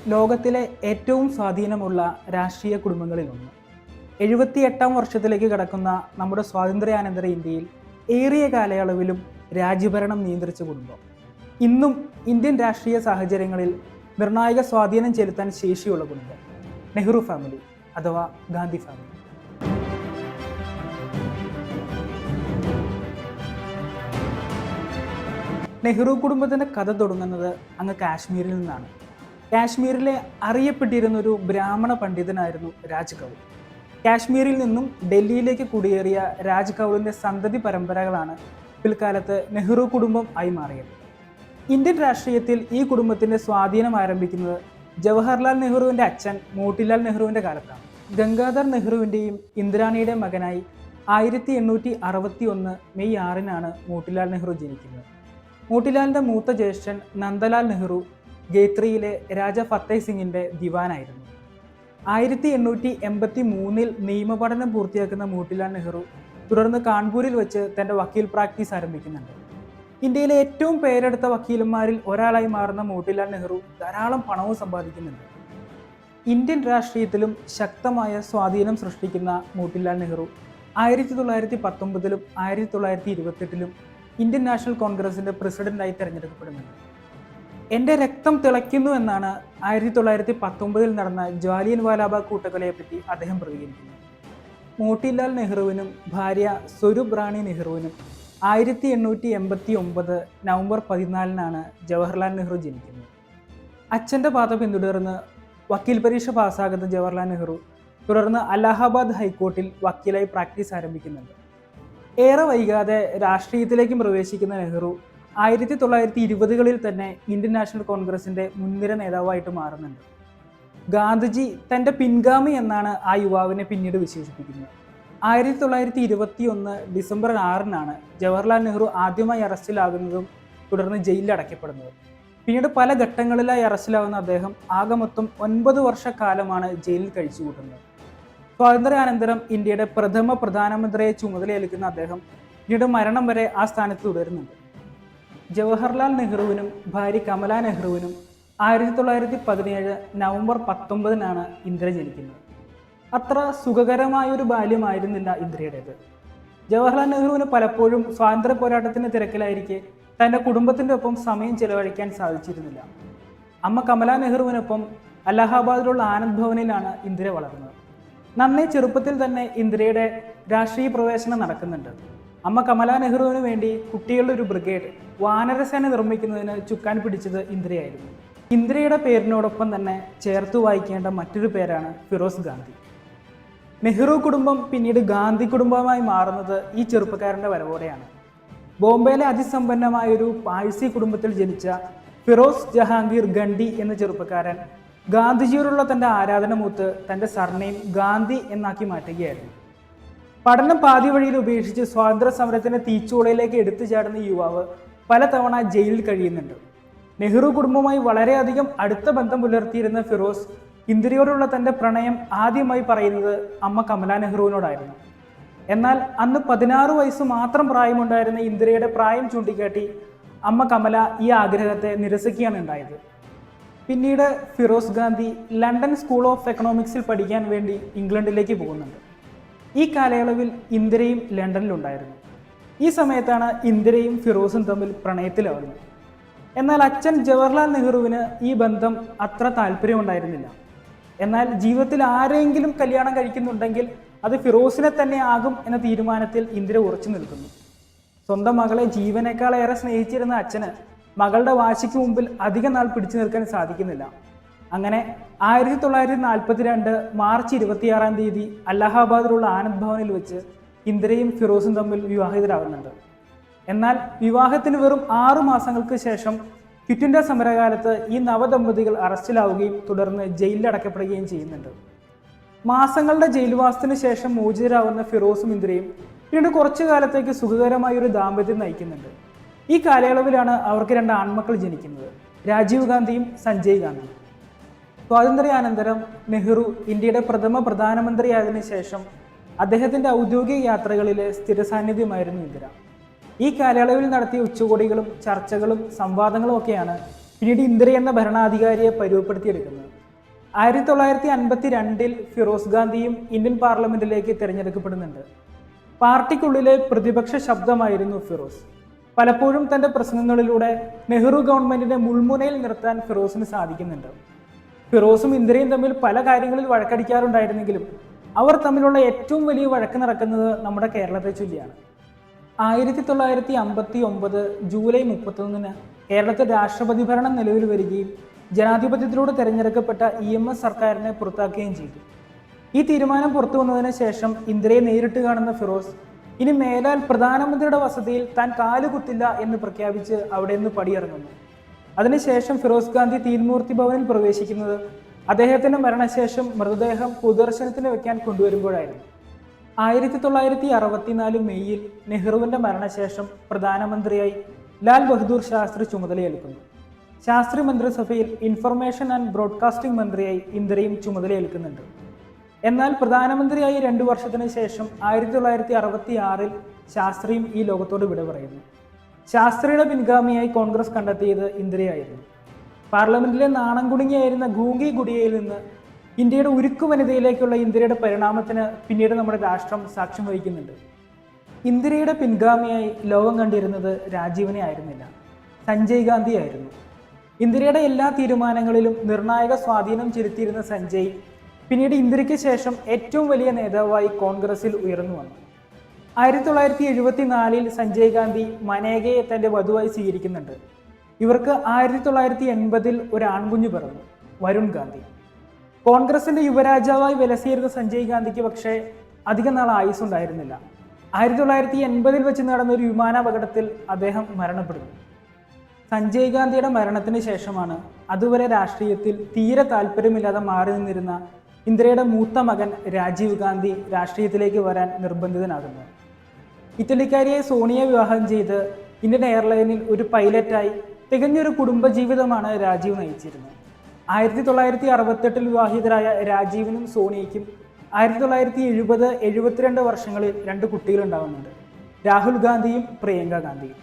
ലോകത്തിലെ ഏറ്റവും സ്വാധീനമുള്ള രാഷ്ട്രീയ കുടുംബങ്ങളിലൊന്ന്. 78ാം വർഷത്തിലേക്ക് കടക്കുന്ന നമ്മുടെ സ്വാതന്ത്ര്യാനന്തര ഇന്ത്യയിൽ ഏറിയ കാലയളവിലും രാജ്യഭരണം നിയന്ത്രിച്ച കുടുംബം. ഇന്നും ഇന്ത്യൻ രാഷ്ട്രീയ സാഹചര്യങ്ങളിൽ നിർണായക സ്വാധീനം ചെലുത്താൻ ശേഷിയുള്ള കുടുംബം നെഹ്റു ഫാമിലി അഥവാ ഗാന്ധി ഫാമിലി. നെഹ്റു കുടുംബത്തിൻ്റെ കഥ തുടങ്ങുന്നത് അങ്ങ് കാശ്മീരിൽ നിന്നാണ്. കാശ്മീരിലെ അറിയപ്പെട്ടിരുന്ന ഒരു ബ്രാഹ്മണ പണ്ഡിതനായിരുന്നു രാജ് കൗൾ. കാശ്മീരിൽ നിന്നും ഡൽഹിയിലേക്ക് കുടിയേറിയ രാജ് കൗളിൻ്റെ സന്തതി പരമ്പരകളാണ് പിൽക്കാലത്ത് നെഹ്റു കുടുംബം ആയി മാറിയത്. ഇന്ത്യൻ രാഷ്ട്രീയത്തിൽ ഈ കുടുംബത്തിൻ്റെ സ്വാധീനം ആരംഭിക്കുന്നത് ജവഹർലാൽ നെഹ്റുവിൻ്റെ അച്ഛൻ മോട്ടിലാൽ നെഹ്റുവിൻ്റെ കാലത്താണ്. ഗംഗാധർ നെഹ്റുവിൻ്റെയും ഇന്ദിരാണിയുടെയും മകനായി 1861 മെയ് 6-നാണ് മോട്ടിലാൽ നെഹ്റു ജനിക്കുന്നത്. മോട്ടിലാലിൻ്റെ മൂത്ത ജ്യേഷ്ഠൻ നന്ദലാൽ നെഹ്റു ഗേത്രിയിലെ രാജ ഫത്തേഹ് സിംഗിൻ്റെ ദിവാനായിരുന്നു. 1883 നിയമപഠനം പൂർത്തിയാക്കുന്ന മോട്ടിലാൽ നെഹ്റു തുടർന്ന് കാൺപൂരിൽ വെച്ച് തൻ്റെ വക്കീൽ പ്രാക്ടീസ് ആരംഭിക്കുന്നുണ്ട്. ഇന്ത്യയിലെ ഏറ്റവും പേരെടുത്ത വക്കീലന്മാരിൽ ഒരാളായി മാറുന്ന മോട്ടിലാൽ നെഹ്റു ധാരാളം പണവും സമ്പാദിക്കുന്നുണ്ട്. ഇന്ത്യൻ രാഷ്ട്രീയത്തിലും ശക്തമായ സ്വാധീനം സൃഷ്ടിക്കുന്ന മോട്ടിലാൽ നെഹ്റു 1919-ലും 1928-ലും ഇന്ത്യൻ നാഷണൽ കോൺഗ്രസിൻ്റെ പ്രസിഡന്റായി തിരഞ്ഞെടുക്കപ്പെടുന്നുണ്ട്. എൻ്റെ രക്തം തിളയ്ക്കുന്നു എന്നാണ് 1919 നടന്ന ജാലിയൻ വാലാബാഗ് കൂട്ടക്കൊലയെപ്പറ്റി അദ്ദേഹം പ്രതികരിക്കുന്നത്. മോട്ടിലാൽ നെഹ്റുവിനും ഭാര്യ സ്വരൂപ് റാണി നെഹ്റുവിനും 1889 നവംബർ 14-നാണ് ജവഹർലാൽ നെഹ്റു ജനിക്കുന്നത്. അച്ഛൻ്റെ പാത പിന്തുടർന്ന് വക്കീൽ പരീക്ഷ പാസ്സാകുന്ന ജവഹർലാൽ നെഹ്റു തുടർന്ന് അലഹാബാദ് ഹൈക്കോർട്ടിൽ വക്കീലായി പ്രാക്ടീസ് ആരംഭിക്കുന്നുണ്ട്. ഏറെ വൈകാതെ രാഷ്ട്രീയത്തിലേക്കും പ്രവേശിക്കുന്ന നെഹ്റു 1920-കളിൽ തന്നെ ഇന്ത്യൻ നാഷണൽ കോൺഗ്രസിൻ്റെ മുൻനിര നേതാവായിട്ട് മാറുന്നുണ്ട്. ഗാന്ധിജി തൻ്റെ പിൻഗാമി എന്നാണ് ആ യുവാവിനെ പിന്നീട് വിശേഷിപ്പിക്കുന്നത്. 1921 ഡിസംബർ 6-നാണ് ജവഹർലാൽ നെഹ്റു ആദ്യമായി അറസ്റ്റിലാകുന്നതും തുടർന്ന് ജയിലിൽ അടയ്ക്കപ്പെടുന്നതും. പിന്നീട് പല ഘട്ടങ്ങളിലായി അറസ്റ്റിലാവുന്ന അദ്ദേഹം ആകെ മൊത്തം 9 വർഷക്കാലമാണ് ജയിലിൽ കഴിച്ചുകൂട്ടുന്നത്. സ്വാതന്ത്ര്യാനന്തരം ഇന്ത്യയുടെ പ്രഥമ പ്രധാനമന്ത്രിയെ ചുമതലയേൽക്കുന്ന അദ്ദേഹം പിന്നീട് മരണം വരെ ആ സ്ഥാനത്ത് തുടരുന്നുണ്ട്. ജവഹർലാൽ നെഹ്റുവിനും ഭാര്യ കമല നെഹ്റുവിനും 1917 നവംബർ 19-നാണ് ഇന്ദിര ജനിക്കുന്നത്. അത്ര സുഖകരമായൊരു ബാല്യമായിരുന്നില്ല ഇന്ദിരയുടേത്. ജവഹർലാൽ നെഹ്റുവിന് പലപ്പോഴും സ്വാതന്ത്ര്യ പോരാട്ടത്തിൻ്റെ തിരക്കിലായിരിക്കെ തൻ്റെ കുടുംബത്തിൻ്റെ ഒപ്പം സമയം ചെലവഴിക്കാൻ സാധിച്ചിരുന്നില്ല. അമ്മ കമല നെഹ്റുവിനൊപ്പം അലഹാബാദിലുള്ള ആനന്ദ് ഭവനിലാണ് ഇന്ദിര വളർന്നത്. നന്നേ ചെറുപ്പത്തിൽ തന്നെ ഇന്ദിരയുടെ രാഷ്ട്രീയ പ്രവേശനം നടക്കുന്നുണ്ട്. അമ്മ കമല നെഹ്റുവിന് വേണ്ടി കുട്ടികളുടെ ഒരു ബ്രിഗേഡ് വാനരസേന നിർമ്മിക്കുന്നതിന് ചുക്കാൻ പിടിച്ചത് ഇന്ദിരയായിരുന്നു. ഇന്ദിരയുടെ പേരിനോടൊപ്പം തന്നെ ചേർത്ത് വായിക്കേണ്ട മറ്റൊരു പേരാണ് ഫിറോസ് ഗാന്ധി. നെഹ്റു കുടുംബം പിന്നീട് ഗാന്ധി കുടുംബമായി മാറുന്നത് ഈ ചെറുപ്പക്കാരൻ്റെ വരവോടെയാണ്. ബോംബെയിലെ അതിസമ്പന്നമായൊരു പാഴ്സി കുടുംബത്തിൽ ജനിച്ച ഫിറോസ് ജഹാംഗീർ ഗണ്ഡി എന്ന ചെറുപ്പക്കാരൻ ഗാന്ധിജിയോടുള്ള തൻ്റെ ആരാധന മൂത്ത് തൻ്റെ സർനെയിം ഗാന്ധി എന്നാക്കി മാറ്റുകയായിരുന്നു. പഠനം പാതി വഴിയിൽ ഉപേക്ഷിച്ച് സ്വാതന്ത്ര്യ സമരത്തിൻ്റെ തീച്ചൂളയിലേക്ക് എടുത്തു ചാടുന്ന യുവാവ് പലതവണ ജയിലിൽ കഴിയുന്നുണ്ട്. നെഹ്റു കുടുംബവുമായി വളരെയധികം അടുത്ത ബന്ധം പുലർത്തിയിരുന്ന ഫിറോസ് ഇന്ദിരയോടുള്ള തൻ്റെ പ്രണയം ആദ്യമായി പറയുന്നത് അമ്മ കമല നെഹ്റുവിനോടായിരുന്നു. എന്നാൽ അന്ന് 16 വയസ്സ് മാത്രം പ്രായമുണ്ടായിരുന്ന ഇന്ദിരയുടെ പ്രായം ചൂണ്ടിക്കാട്ടി അമ്മ കമല ഈ ആഗ്രഹത്തെ നിരസിക്കുകയാണ് ഉണ്ടായത്. പിന്നീട് Feroze Gandhi London school of എക്കണോമിക്സിൽ പഠിക്കാൻ വേണ്ടി ഇംഗ്ലണ്ടിലേക്ക് പോകുന്നുണ്ട്. ഈ കാലയളവിൽ ഇന്ദിരയും ലണ്ടനിലുണ്ടായിരുന്നു. ഈ സമയത്താണ് ഇന്ദിരയും ഫിറോസും തമ്മിൽ പ്രണയത്തിലാവുന്നത്. എന്നാൽ അച്ഛൻ ജവഹർലാൽ നെഹ്റുവിന് ഈ ബന്ധം അത്ര താല്പര്യമുണ്ടായിരുന്നില്ല. എന്നാൽ ജീവിതത്തിൽ ആരെങ്കിലും കല്യാണം കഴിക്കുന്നുണ്ടെങ്കിൽ അത് ഫിറോസിനെ തന്നെ ആകും എന്ന തീരുമാനത്തിൽ ഇന്ദിര ഉറച്ചു നിൽക്കുന്നു. സ്വന്തം മകളെ ജീവനേക്കാളേറെ സ്നേഹിച്ചിരുന്ന അച്ഛന് മകളുടെ വാശിക്ക് മുമ്പിൽ അധിക നാൾ പിടിച്ചു നിൽക്കാൻ സാധിക്കുന്നില്ല. അങ്ങനെ 1942 മാർച്ച് 26-ാം തീയതി അലഹാബാദിലുള്ള ആനന്ദ് ഭവനിൽ വെച്ച് ഇന്ദിരയും ഫിറോസും തമ്മിൽ വിവാഹിതരാകുന്നുണ്ട്. എന്നാൽ വിവാഹത്തിന് വെറും 6 മാസങ്ങൾക്ക് ശേഷം ക്വിറ്റ് ഇന്ത്യ സമരകാലത്ത് ഈ നവദമ്പതികൾ അറസ്റ്റിലാവുകയും തുടർന്ന് ജയിലിൽ അടയ്ക്കപ്പെടുകയും ചെയ്യുന്നുണ്ട്. മാസങ്ങളുടെ ജയിൽവാസത്തിന് ശേഷം മോചിതരാകുന്ന ഫിറോസും ഇന്ദിരയും പിന്നീട് കുറച്ചു കാലത്തേക്ക് സുഖകരമായ ഒരു ദാമ്പത്യം നയിക്കുന്നുണ്ട്. ഈ കാലയളവിലാണ് അവർക്ക് 2 ആൺമക്കൾ ജനിക്കുന്നത്, രാജീവ് ഗാന്ധിയും സഞ്ജയ് ഗാന്ധിയും. സ്വാതന്ത്ര്യാനന്തരം നെഹ്റു ഇന്ത്യയുടെ പ്രഥമ പ്രധാനമന്ത്രിയായതിനു ശേഷം അദ്ദേഹത്തിൻ്റെ ഔദ്യോഗിക യാത്രകളിലെ സ്ഥിര സാന്നിധ്യമായിരുന്നു ഇന്ദിര. ഈ കാലയളവിൽ നടത്തിയ ഉച്ചകോടികളും ചർച്ചകളും സംവാദങ്ങളും ഒക്കെയാണ് പിന്നീട് ഇന്ദിര എന്ന ഭരണാധികാരിയെ പരുവപ്പെടുത്തിയെടുക്കുന്നത്. 1952 ഫിറോസ് ഗാന്ധിയും ഇന്ത്യൻ പാർലമെന്റിലേക്ക് തിരഞ്ഞെടുക്കപ്പെടുന്നുണ്ട്. പാർട്ടിക്കുള്ളിലെ പ്രതിപക്ഷ ശബ്ദമായിരുന്നു ഫിറോസ്. പലപ്പോഴും തന്റെ പ്രസംഗങ്ങളിലൂടെ നെഹ്റു ഗവൺമെന്റിനെ മുൾമുനയിൽ നിർത്താൻ ഫിറോസിന് സാധിക്കുന്നുണ്ട്. ഫിറോസും ഇന്ദിരയും തമ്മിൽ പല കാര്യങ്ങളിൽ വഴക്കടിക്കാറുണ്ടായിരുന്നെങ്കിലും അവർ തമ്മിലുള്ള ഏറ്റവും വലിയ വഴക്ക് നടക്കുന്നത് നമ്മുടെ കേരളത്തെ ചൊല്ലിയാണ്. 1959 ജൂലൈ 31 കേരളത്തിൽ രാഷ്ട്രപതി ഭരണം നിലവിൽ വരികയും ജനാധിപത്യത്തിലൂടെ തെരഞ്ഞെടുക്കപ്പെട്ട EMS സർക്കാരിനെ പുറത്താക്കുകയും ചെയ്തു. ഈ തീരുമാനം പുറത്തു വന്നതിന് ശേഷം ഇന്ദിരയെ നേരിട്ട് കാണുന്ന ഫിറോസ് ഇനി മേലാൽ പ്രധാനമന്ത്രിയുടെ വസതിയിൽ താൻ കാലുകുത്തില്ല എന്ന് പ്രഖ്യാപിച്ച് അവിടെ നിന്ന് പടിയിറങ്ങുന്നു. അതിനുശേഷം ഫിറോസ് ഗാന്ധി തീൻമൂർത്തി ഭവനിൽ പ്രവേശിക്കുന്നത് അദ്ദേഹത്തിന്റെ മരണശേഷം മൃതദേഹം പൊതുദർശനത്തിന് വെക്കാൻ കൊണ്ടുവരുമ്പോഴായിരുന്നു. 1964 മെയ്യിൽ നെഹ്റുവിന്റെ മരണശേഷം പ്രധാനമന്ത്രിയായി ലാൽ ബഹദൂർ ശാസ്ത്രി ചുമതലയേൽക്കുന്നു. ശാസ്ത്രി മന്ത്രിസഭയിൽ ഇൻഫർമേഷൻ ആൻഡ് ബ്രോഡ്കാസ്റ്റിംഗ് മന്ത്രിയായി ഇന്ദിരയും ചുമതലയേൽക്കുന്നുണ്ട്. എന്നാൽ പ്രധാനമന്ത്രിയായി 2 വർഷത്തിന് ശേഷം 1966 ശാസ്ത്രിയും ഈ ലോകത്തോട് വിട പറയുന്നു. ശാസ്ത്രിയുടെ പിൻഗാമിയായി കോൺഗ്രസ് കണ്ടെത്തിയത് ഇന്ദിരയായിരുന്നു. പാർലമെന്റിലെ നാണം കുടുങ്ങിയായിരുന്ന ഗൂംഗി ഗുഡിയയിൽ നിന്ന് ഇന്ത്യയുടെ ഉരുക്കു വനിതയിലേക്കുള്ള ഇന്ദിരയുടെ പരിണാമത്തിന് പിന്നീട് നമ്മുടെ രാഷ്ട്രം സാക്ഷ്യം വഹിക്കുന്നുണ്ട്. ഇന്ദിരയുടെ പിൻഗാമിയായി ലോകം കണ്ടിരുന്നത് രാജീവിനെ ആയിരുന്നില്ല, സഞ്ജയ് ഗാന്ധി ആയിരുന്നു. ഇന്ദിരയുടെ എല്ലാ തീരുമാനങ്ങളിലും നിർണായക സ്വാധീനം ചെലുത്തിയിരുന്ന സഞ്ജയ് പിന്നീട് ഇന്ദിരയ്ക്ക് ശേഷം ഏറ്റവും വലിയ നേതാവായി കോൺഗ്രസിൽ ഉയർന്നു വന്നു. 1974 സഞ്ജയ് ഗാന്ധി മനേകയെ തന്റെ വധുവായി സ്വീകരിക്കുന്നുണ്ട്. ഇവർക്ക് 1980 ഒരു ആൺകുഞ്ഞു പിറന്നു, വരുൺ ഗാന്ധി. കോൺഗ്രസിന്റെ യുവരാജാവായി വിലസിയിരുന്ന സഞ്ജയ് ഗാന്ധിക്ക് പക്ഷേ അധിക നാൾ ആയുസ് ഉണ്ടായിരുന്നില്ല. 1980 വെച്ച് നടന്ന ഒരു വിമാനാപകടത്തിൽ അദ്ദേഹം മരണപ്പെടുന്നു. സഞ്ജയ് ഗാന്ധിയുടെ മരണത്തിന് ശേഷമാണ് അതുവരെ രാഷ്ട്രീയത്തിൽ തീരെ താല്പര്യമില്ലാതെ മാറി നിന്നിരുന്ന ഇന്ദിരയുടെ മൂത്ത മകൻ രാജീവ് ഗാന്ധി രാഷ്ട്രീയത്തിലേക്ക് വരാൻ നിർബന്ധിതനാകുന്നു. ഇറ്റലിക്കാരിയെ സോണിയെ വിവാഹം ചെയ്ത് ഇന്ത്യൻ എയർലൈനിൽ ഒരു പൈലറ്റായി തികഞ്ഞൊരു കുടുംബജീവിതമാണ് രാജീവ് നയിച്ചിരുന്നത്. 1968 വിവാഹിതരായ രാജീവിനും സോണിയയ്ക്കും 1970-72 വർഷങ്ങളിൽ 2 കുട്ടികളുണ്ടാകുന്നുണ്ട്, രാഹുൽ ഗാന്ധിയും പ്രിയങ്ക ഗാന്ധിയും.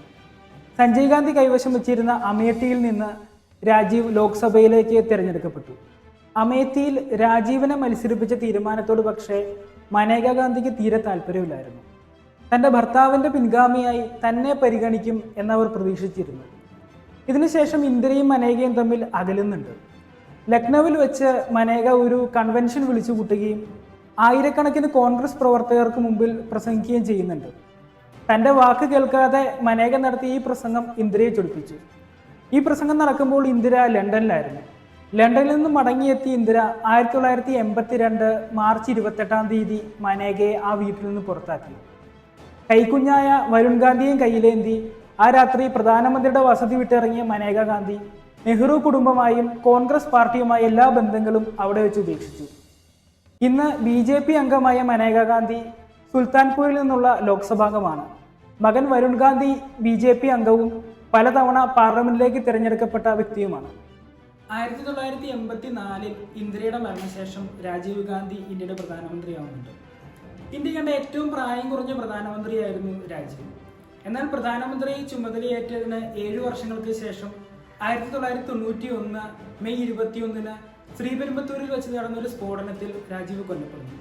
സഞ്ജയ് ഗാന്ധി കൈവശം വെച്ചിരുന്ന അമേഠിയിൽ നിന്ന് രാജീവ് ലോക്സഭയിലേക്ക് തിരഞ്ഞെടുക്കപ്പെട്ടു. അമേഠിയിൽ രാജീവിനെ മത്സരിപ്പിച്ച തീരുമാനത്തോട് പക്ഷേ മനേക ഗാന്ധിക്ക് തീരെ താല്പര്യമില്ലായിരുന്നു. തൻ്റെ ഭർത്താവിൻ്റെ പിൻഗാമിയായി തന്നെ പരിഗണിക്കും എന്നവർ പ്രതീക്ഷിച്ചിരുന്നു. ഇതിനുശേഷം ഇന്ദിരയും മനേകയും തമ്മിൽ അകലുന്നുണ്ട്. ലക്നൌവിൽ വെച്ച് മനേക ഒരു കൺവെൻഷൻ വിളിച്ചു കൂട്ടുകയും ആയിരക്കണക്കിന് കോൺഗ്രസ് പ്രവർത്തകർക്ക് മുമ്പിൽ പ്രസംഗിക്കുകയും ചെയ്യുന്നുണ്ട്. തൻ്റെ വാക്ക് കേൾക്കാതെ മനേക നടത്തിയ ഈ പ്രസംഗം ഇന്ദിരയെ ചൊടിപ്പിച്ചു. ഈ പ്രസംഗം നടക്കുമ്പോൾ ഇന്ദിര ലണ്ടനിലായിരുന്നു. ലണ്ടനിൽ നിന്ന് മടങ്ങിയെത്തിയ ഇന്ദിര 1982 മാർച്ച് 28 മനേകയെ ആ വീട്ടിൽ നിന്ന് പുറത്താക്കി. കൈക്കുഞ്ഞായ വരുൺ ഗാന്ധിയും കയ്യിലേന്തി ആ രാത്രി പ്രധാനമന്ത്രിയുടെ വസതി വിട്ടിറങ്ങിയ മനേക ഗാന്ധി നെഹ്റു കുടുംബമായും കോൺഗ്രസ് പാർട്ടിയുമായി എല്ലാ ബന്ധങ്ങളും അവിടെ വെച്ച് ഉപേക്ഷിച്ചു. ഇന്ന് BJP അംഗമായ മനേക ഗാന്ധി സുൽത്താൻപൂരിൽ നിന്നുള്ള ലോക്സഭാംഗമാണ്. മകൻ വരുൺ ഗാന്ധി BJP അംഗവും പലതവണ പാർലമെന്റിലേക്ക് തിരഞ്ഞെടുക്കപ്പെട്ട വ്യക്തിയുമാണ്. 1984 ഇന്ദിരയുടെ മരണശേഷം രാജീവ് ഗാന്ധി ഇന്ത്യയുടെ പ്രധാനമന്ത്രിയാവുന്നുണ്ട്. ഇന്ത്യ കണ്ട ഏറ്റവും പ്രായം കുറഞ്ഞ പ്രധാനമന്ത്രിയായിരുന്നു രാജീവ്. എന്നാൽ പ്രധാനമന്ത്രി ചുമതലയേറ്റതിന് 7 വർഷങ്ങൾക്ക് ശേഷം 1991 മെയ് 21 ശ്രീപെരുമ്പത്തൂരിൽ വെച്ച് നടന്നൊരു സ്ഫോടനത്തിൽ രാജീവ് കൊല്ലപ്പെടുന്നു.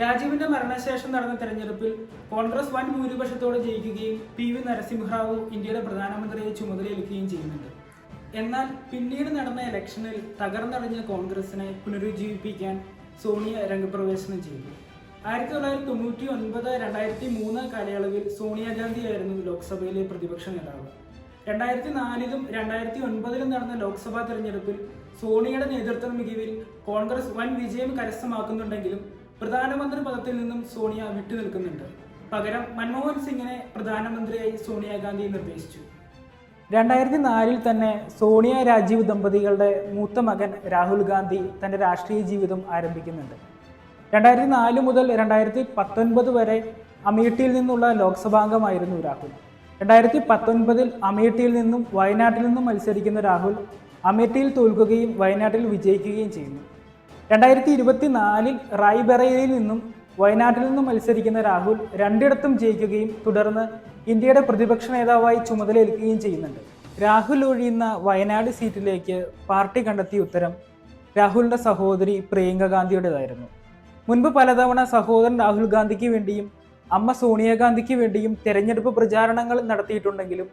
രാജീവിന്റെ മരണശേഷം നടന്ന തെരഞ്ഞെടുപ്പിൽ കോൺഗ്രസ് വൻ ഭൂരിപക്ഷത്തോടെ ജയിക്കുകയും PV നരസിംഹറാവു ഇന്ത്യയുടെ പ്രധാനമന്ത്രിയെ ചുമതലയേൽക്കുകയും ചെയ്യുന്നുണ്ട്. എന്നാൽ പിന്നീട് നടന്ന ഇലക്ഷനിൽ തകർന്നടഞ്ഞ കോൺഗ്രസിനെ പുനരുജ്ജീവിപ്പിക്കാൻ സോണിയ രംഗപ്രവേശനം ചെയ്തു. 1999, 2003 കാലയളവിൽ സോണിയാഗാന്ധിയായിരുന്നു ലോക്സഭയിലെ പ്രതിപക്ഷ നേതാവ്. 2004 2009 നടന്ന ലോക്സഭാ തെരഞ്ഞെടുപ്പിൽ സോണിയയുടെ നേതൃത്വ മികവിൽ കോൺഗ്രസ് വൻ വിജയം കരസ്ഥമാക്കുന്നുണ്ടെങ്കിലും പ്രധാനമന്ത്രി പദത്തിൽ നിന്നും സോണിയ വിട്ടുനിൽക്കുന്നുണ്ട്. പകരം മൻമോഹൻ സിംഗിനെ പ്രധാനമന്ത്രിയായി സോണിയാഗാന്ധി നിർദ്ദേശിച്ചു. 2004 തന്നെ സോണിയ രാജീവ് ദമ്പതികളുടെ മൂത്ത മകൻ രാഹുൽ ഗാന്ധി തൻ്റെ രാഷ്ട്രീയ ജീവിതം ആരംഭിക്കുന്നുണ്ട്. 2004 മുതൽ 2019 വരെ അമേഠിയിൽ നിന്നുള്ള ലോക്സഭാംഗമായിരുന്നു രാഹുൽ. 2019 അമേഠിയിൽ നിന്നും വയനാട്ടിൽ നിന്നും മത്സരിക്കുന്ന രാഹുൽ അമേഠിയിൽ തോൽക്കുകയും വയനാട്ടിൽ വിജയിക്കുകയും ചെയ്യുന്നു. 2024 റായ്ബറേലിയിൽ നിന്നും വയനാട്ടിൽ നിന്നും മത്സരിക്കുന്ന രാഹുൽ രണ്ടിടത്തും ജയിക്കുകയും തുടർന്ന് ഇന്ത്യയുടെ പ്രതിപക്ഷ നേതാവായി ചുമതലയേൽക്കുകയും ചെയ്യുന്നുണ്ട്. രാഹുൽ ഒഴിയുന്ന വയനാട് സീറ്റിലേക്ക് പാർട്ടി കണ്ടെത്തിയ ഉത്തരം രാഹുലിന്റെ സഹോദരി പ്രിയങ്ക ഗാന്ധിയുടേതായിരുന്നു. മുൻപ് പലതവണ സഹോദരൻ രാഹുൽ ഗാന്ധിക്ക് വേണ്ടിയും അമ്മ സോണിയാഗാന്ധിക്ക് വേണ്ടിയും തെരഞ്ഞെടുപ്പ് പ്രചാരണങ്ങൾ നടത്തിയിട്ടുണ്ടെങ്കിലും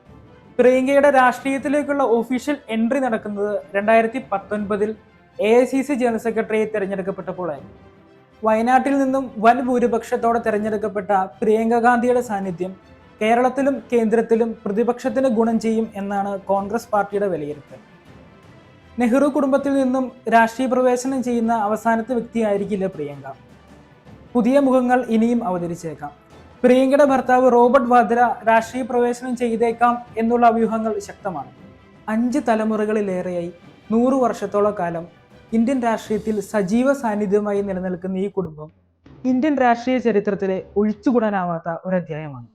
പ്രിയങ്കയുടെ രാഷ്ട്രീയത്തിലേക്കുള്ള ഒഫീഷ്യൽ എൻട്രി നടക്കുന്നത് 2019 AICC ജനറൽ സെക്രട്ടറി തിരഞ്ഞെടുക്കപ്പെട്ടപ്പോഴായിരുന്നു. വയനാട്ടിൽ നിന്നും വൻ ഭൂരിപക്ഷത്തോടെ തിരഞ്ഞെടുക്കപ്പെട്ട പ്രിയങ്ക ഗാന്ധിയുടെ സാന്നിധ്യം കേരളത്തിലും കേന്ദ്രത്തിലും പ്രതിപക്ഷത്തിന് ഗുണം ചെയ്യും എന്നാണ് കോൺഗ്രസ് പാർട്ടിയുടെ വിലയിരുത്തൽ. നെഹ്റു കുടുംബത്തിൽ നിന്നും രാഷ്ട്രീയ പ്രവേശനം ചെയ്യുന്ന അവസാനത്തെ വ്യക്തിയായിരിക്കില്ല പ്രിയങ്ക. പുതിയ മുഖങ്ങൾ ഇനിയും അവതരിച്ചേക്കാം. പ്രിയങ്കയുടെ ഭർത്താവ് റോബർട്ട് വാദ്ര രാഷ്ട്രീയ പ്രവേശനം ചെയ്തേക്കാം എന്നുള്ള അഭ്യൂഹങ്ങൾ ശക്തമാണ്. 5 തലമുറകളിലേറെയായി 100 വർഷത്തോളം കാലം ഇന്ത്യൻ രാഷ്ട്രീയത്തിൽ സജീവ സാന്നിധ്യമായി നിലനിൽക്കുന്ന ഈ കുടുംബം ഇന്ത്യൻ രാഷ്ട്രീയ ചരിത്രത്തിലെ ഒഴിച്ചുകൂടാനാവാത്ത ഒരു അധ്യായമാണ്.